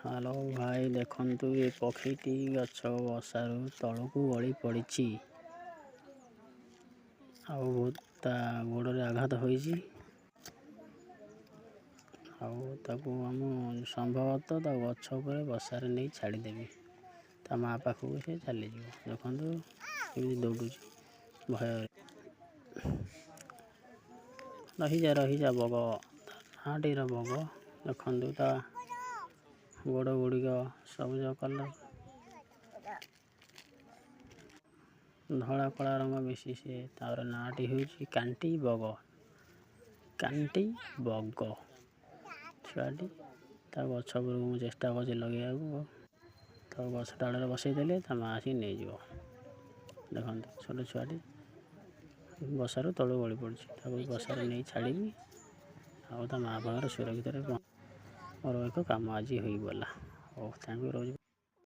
Hello भाई देखंतु ये पक्षीटी गछ बसारू तलू गली पड़ी ता गोड़े आघात होईची आम संभवतः ता गछ पर बसारे नहीं छाड़देवी ता माँ पाखक से चली देखु दौड़ू भय रही जा बग हाँटीर बग देखु ता गोड़ गुड़िक सबुज कलर धला कला रंग मिसी से तार नाटी हूँ कांटी बग छुआटी ता गछ पर चेष्टा कर लगे तो गछ डाल बसईदे ता माँ आसिक नहीं जीव देखो छोट छुआटी बसारू तलू गली पड़ी बसार नहीं छाड़ी आ माँ पाखे सुरक्षित मोर एक कम आज होगला। Thank you rose.